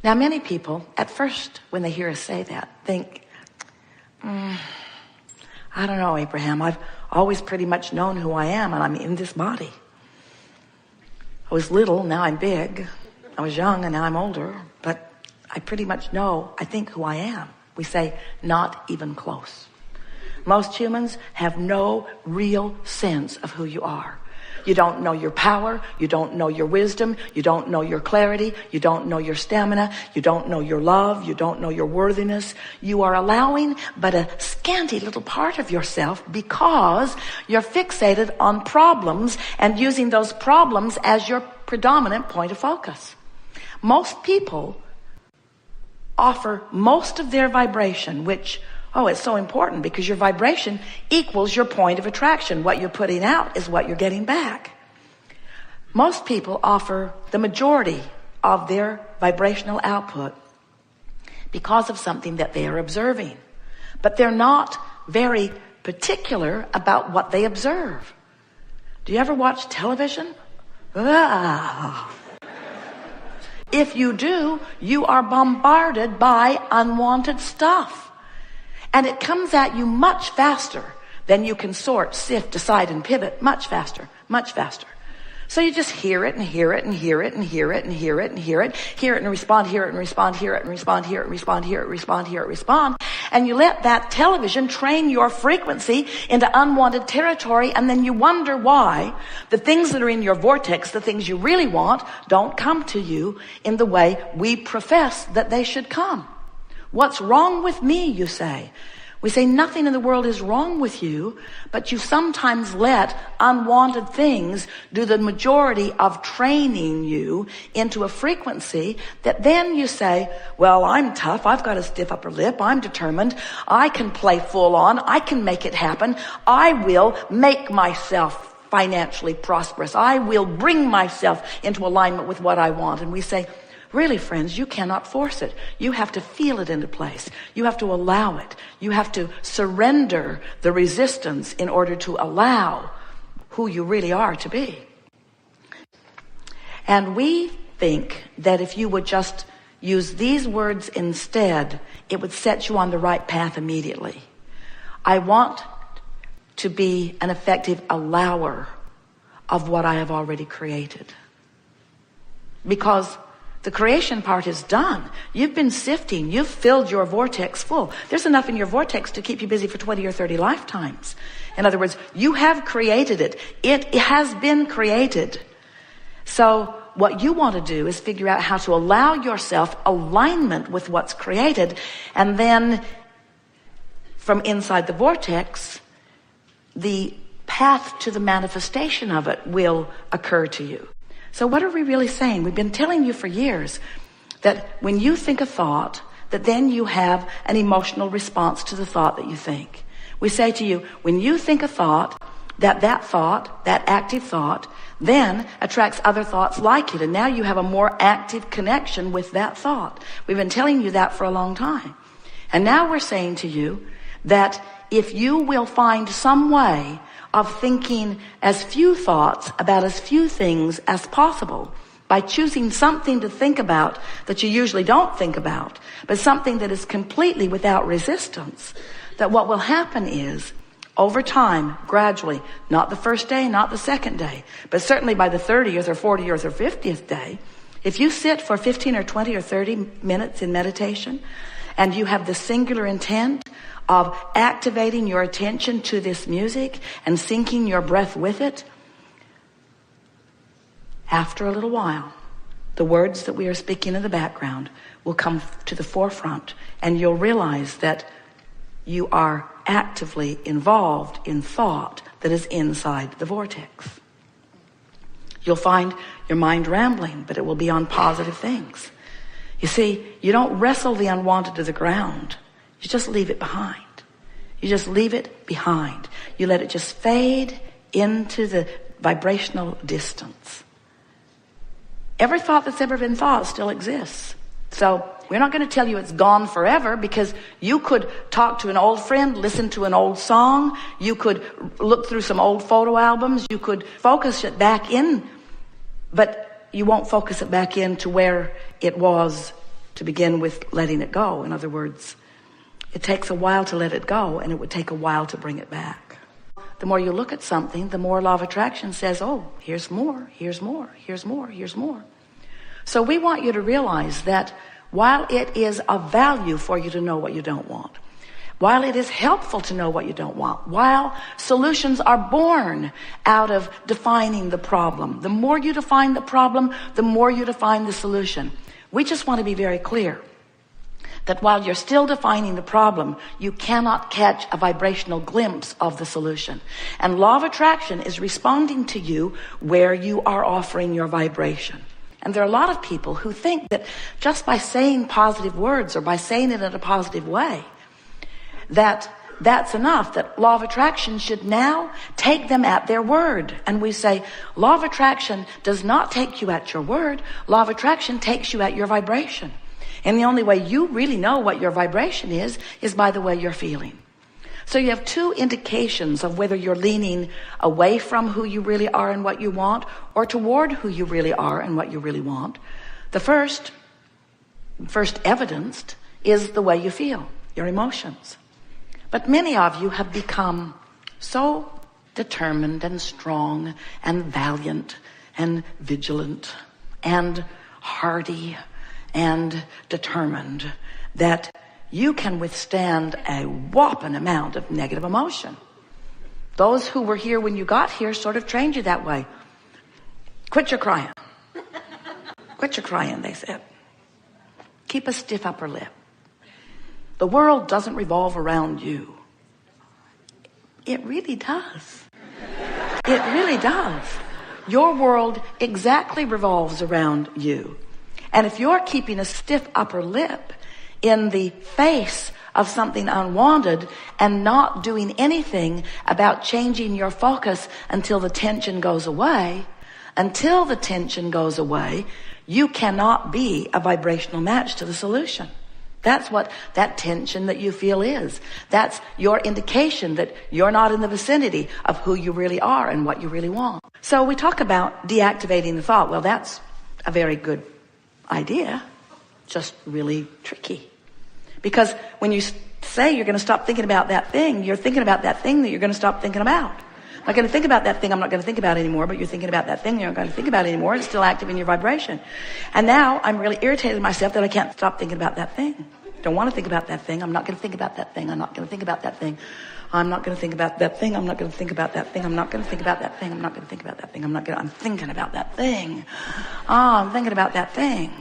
Now, many people, at first, when they hear us say that, think, I don't know, Abraham, I've always pretty much known who I am, and I'm in this body. I was little, now I'm big. I was young, and now I'm older. But I pretty much know, I think, who I am. We say, not even close. Most humans have no real sense of who you are. You don't know your power. You don't know your wisdom. You don't know your clarity. You don't know your stamina. You don't know your love. You don't know your worthiness. You are allowing but a scanty little part of yourself because you're fixated on problems and using those problems as your predominant point of focus. Most people offer most of their vibration, which, it's so important because your vibration equals your point of attraction. What you're putting out is what you're getting back. Most people offer the majority of their vibrational output because of something that they are observing. But they're not very particular about what they observe. Do you ever watch television? If you do, you are bombarded by unwanted stuff. And it comes at you much faster than you can sort, sift, decide, and pivot. Much faster, much faster. So you just hear it and hear it and hear it and hear it and hear it and hear it, hear it and respond, hear it and respond, hear it and respond, hear it and respond, hear it, respond, hear it, respond. And you let that television train your frequency into unwanted territory, and then you wonder why the things that are in your vortex, the things you really want, don't come to you in the way we profess that they should come. What's wrong with me, you say? We say nothing in the world is wrong with you, but you sometimes let unwanted things do the majority of training you into a frequency that then you say, well, I'm tough. I've got a stiff upper lip. I'm determined. I can play full on. I can make it happen. I will make myself financially prosperous. I will bring myself into alignment with what I want. And we say, really, friends, you cannot force it. You have to feel it into place. You have to allow it. You have to surrender the resistance in order to allow who you really are to be. And we think that if you would just use these words instead, it would set you on the right path immediately. I want to be an effective allower of what I have already created. Because the creation part is done. You've been sifting. You've filled your vortex full. There's enough in your vortex to keep you busy for 20 or 30 lifetimes. In other words, you have created it. It has been created. So what you want to do is figure out how to allow yourself alignment with what's created. And then from inside the vortex, the path to the manifestation of it will occur to you. So what are we really saying? We've been telling you for years that when you think a thought, that then you have an emotional response to the thought that you think. We say to you, when you think a thought, that active thought, then attracts other thoughts like it. And now you have a more active connection with that thought. We've been telling you that for a long time. And now we're saying to you that if you will find some way of thinking as few thoughts about as few things as possible, by choosing something to think about that you usually don't think about, but something that is completely without resistance, that what will happen is, over time, gradually, not the first day, not the second day, but certainly by the 30th or 40th or 50th day, if you sit for 15 or 20 or 30 minutes in meditation, and you have the singular intent of activating your attention to this music and syncing your breath with it, after a little while, the words that we are speaking in the background will come to the forefront, and you'll realize that you are actively involved in thought that is inside the vortex. You'll find your mind rambling, but it will be on positive things. You see, you don't wrestle the unwanted to the ground. You just leave it behind. You just leave it behind. You let it just fade into the vibrational distance. Every thought that's ever been thought still exists. So we're not going to tell you it's gone forever, because you could talk to an old friend, listen to an old song. You could look through some old photo albums. You could focus it back in, but you won't focus it back in to where it was to begin with letting it go. In other words, it takes a while to let it go, and it would take a while to bring it back. The more you look at something, the more law of attraction says, oh, here's more, here's more, here's more, here's more. So we want you to realize that while it is of value for you to know what you don't want, while it is helpful to know what you don't want, while solutions are born out of defining the problem, the more you define the problem, the more you define the solution. We just want to be very clear that while you're still defining the problem, you cannot catch a vibrational glimpse of the solution. And law of attraction is responding to you where you are offering your vibration. And there are a lot of people who think that just by saying positive words or by saying it in a positive way, that's enough, that law of attraction should now take them at their word. And we say, law of attraction does not take you at your word. Law of attraction takes you at your vibration. And the only way you really know what your vibration is by the way you're feeling. So you have two indications of whether you're leaning away from who you really are and what you want, or toward who you really are and what you really want. The first evidenced is the way you feel, your emotions. But many of you have become so determined and strong and valiant and vigilant and hardy and determined that you can withstand a whopping amount of negative emotion. Those who were here when you got here sort of trained you that way. Quit your crying. Quit your crying, they said. Keep a stiff upper lip. The world doesn't revolve around you. It really does. It really does. Your world exactly revolves around you. And if you're keeping a stiff upper lip in the face of something unwanted and not doing anything about changing your focus until the tension goes away, you cannot be a vibrational match to the solution. That's what that tension that you feel is. That's your indication that you're not in the vicinity of who you really are and what you really want. So we talk about deactivating the thought. Well, that's a very good idea, just really tricky. Because when you say you're going to stop thinking about that thing, you're thinking about that thing that you're going to stop thinking about. I'm not going to think about that thing I'm not going to think about anymore, but you're thinking about that thing you're not going to think about anymore. It's still active in your vibration. And now I'm really irritated with myself that I can't stop thinking about that thing. Don't want to think about that thing. I'm not going to think about that thing. I'm not going to think about that thing. I'm not going to think about that thing. I'm not going to think about that thing. I'm not going to think about that thing. I'm not going to think about that thing. I'm thinking about that thing. I'm thinking about that thing.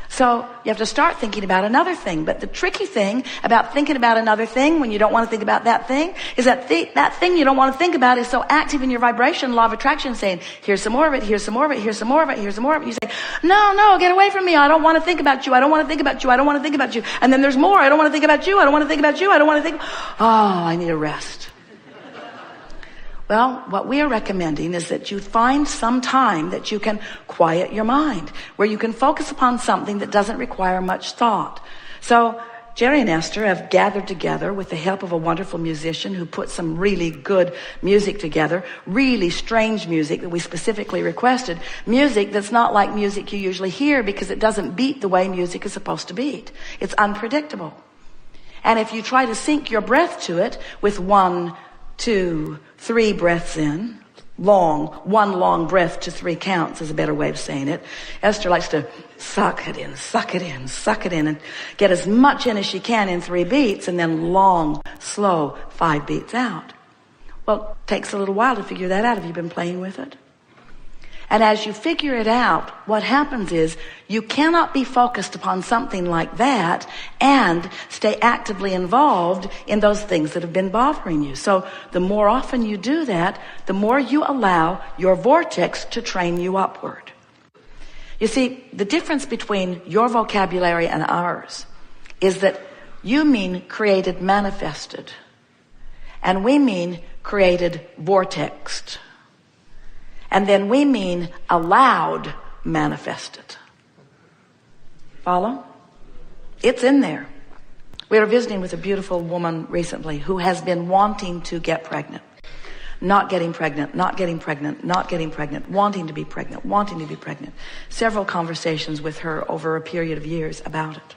So you have to start thinking about another thing. But the tricky thing about thinking about another thing when you don't want to think about that thing is that that thing you don't want to think about is so active in your vibration, law of attraction, saying, here's some more of it, here's some more of it, here's some more of it, here's some more of it. You say, no, get away from me. I don't want to think about you. I don't want to think about you. I don't want to think about you. And then there's more. I don't want to think about you. I don't want to think about you. I don't want to think. Oh, I need a rest. Well, what we are recommending is that you find some time that you can quiet your mind, where you can focus upon something that doesn't require much thought. So Jerry and Esther have gathered together with the help of a wonderful musician who put some really good music together, really strange music that we specifically requested, music that's not like music you usually hear because it doesn't beat the way music is supposed to beat. It's unpredictable. And if you try to sync your breath to it with 1, 2, 3 breaths in, one long breath to 3 counts is a better way of saying it. Esther likes to suck it in, suck it in, suck it in, and get as much in as she can in 3 beats, and then long, slow 5 beats out. Well, it takes a little while to figure that out. Have you been playing with it? And as you figure it out, what happens is you cannot be focused upon something like that and stay actively involved in those things that have been bothering you. So the more often you do that, the more you allow your vortex to train you upward. You see, the difference between your vocabulary and ours is that you mean created manifested, and we mean created vortexed. And then we mean allowed manifested. Follow? It's in there. We were visiting with a beautiful woman recently who has been wanting to get pregnant. not getting pregnant, not getting pregnant, not getting pregnant, wanting to be pregnant, wanting to be pregnant. Several conversations with her over a period of years about it.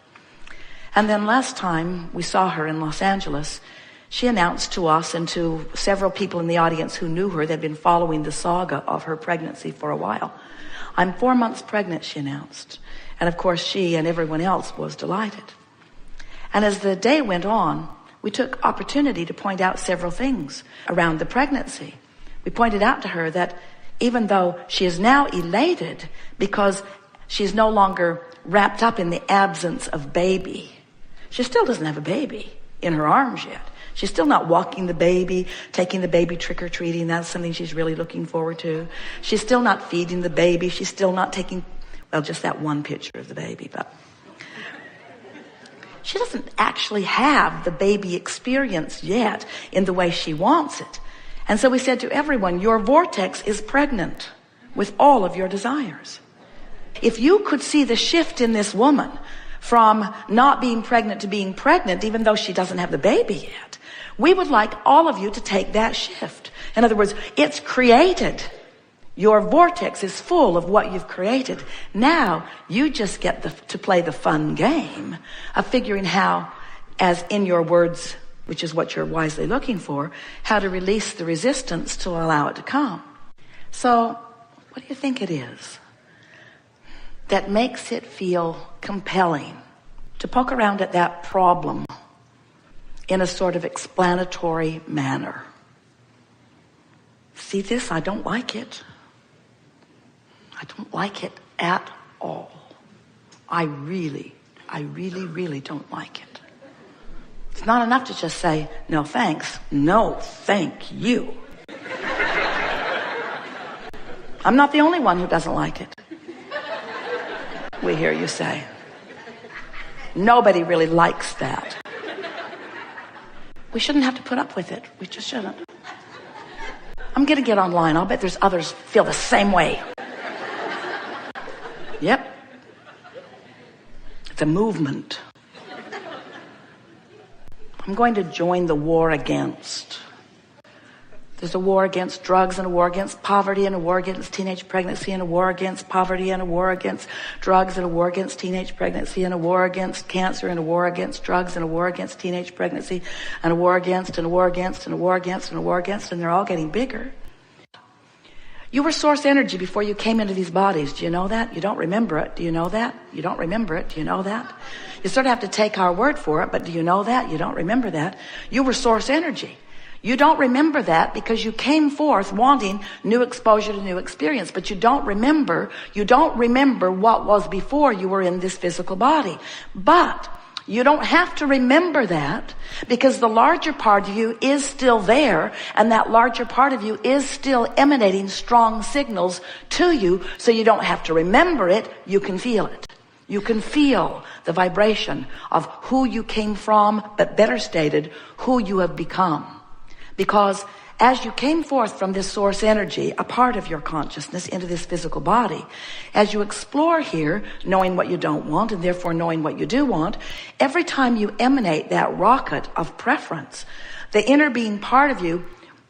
And then last time we saw her in Los Angeles, she announced to us and to several people in the audience who knew her, they'd been following the saga of her pregnancy for a while. I'm 4 months pregnant, she announced. And of course, she and everyone else was delighted. And as the day went on, we took opportunity to point out several things around the pregnancy. We pointed out to her that even though she is now elated because she's no longer wrapped up in the absence of baby, she still doesn't have a baby in her arms yet. She's still not walking the baby, taking the baby trick-or-treating. That's something she's really looking forward to. She's still not feeding the baby. She's still not taking, well, just that one picture of the baby, but she doesn't actually have the baby experience yet in the way she wants it. And so we said to everyone, your vortex is pregnant with all of your desires. If you could see the shift in this woman from not being pregnant to being pregnant, even though she doesn't have the baby yet, we would like all of you to take that shift. In other words, it's created. Your vortex is full of what you've created. Now you just get to play the fun game of figuring how, as in your words, which is what you're wisely looking for, how to release the resistance to allow it to come. So what do you think it is that makes it feel compelling to poke around at that problem in a sort of explanatory manner? See this? I don't like it. I don't like it at all. I really don't like it. It's not enough to just say, no thanks. No, thank you. I'm not the only one who doesn't like it. We hear you say. Nobody really likes that. We shouldn't have to put up with it. We just shouldn't. I'm going to get online. I'll bet there's others feel the same way. Yep. It's a movement. I'm going to join the war against. There's a war against drugs and a war against poverty and a war against teenage pregnancy and a war against poverty and a war against drugs and a war against teenage pregnancy and a war against cancer and a war against drugs and a war against teenage pregnancy and a war against and a war against and a war against and a war against, and they're all getting bigger. You were source energy before you came into these bodies. Do you know that? You don't remember it. Do you know that? You don't remember it. Do you know that? You sort of have to take our word for it, but do you know that? You don't remember that. You were source energy. You don't remember that because you came forth wanting new exposure to new experience, but you don't remember what was before you were in this physical body. But you don't have to remember that because the larger part of you is still there, and that larger part of you is still emanating strong signals to you, so you don't have to remember it, you can feel it. You can feel the vibration of who you came from, but better stated, who you have become. Because as you came forth from this source energy, a part of your consciousness, into this physical body, as you explore here, knowing what you don't want and therefore knowing what you do want, every time you emanate that rocket of preference, the inner being part of you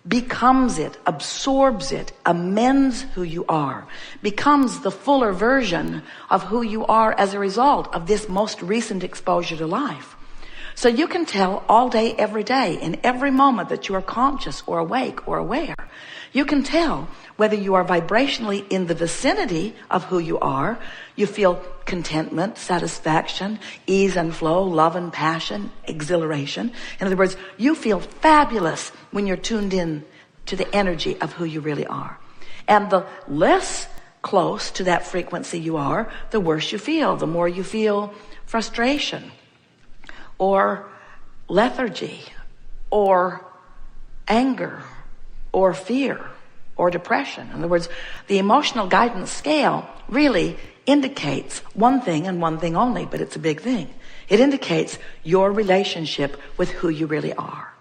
becomes it, absorbs it, amends who you are, becomes the fuller version of who you are as a result of this most recent exposure to life. So you can tell all day, every day, in every moment that you are conscious or awake or aware. You can tell whether you are vibrationally in the vicinity of who you are. You feel contentment, satisfaction, ease and flow, love and passion, exhilaration. In other words, you feel fabulous when you're tuned in to the energy of who you really are. And the less close to that frequency you are, the worse you feel. The more you feel frustration, or lethargy, or anger, or fear, or depression. In other words, the emotional guidance scale really indicates one thing and one thing only, but it's a big thing. It indicates your relationship with who you really are.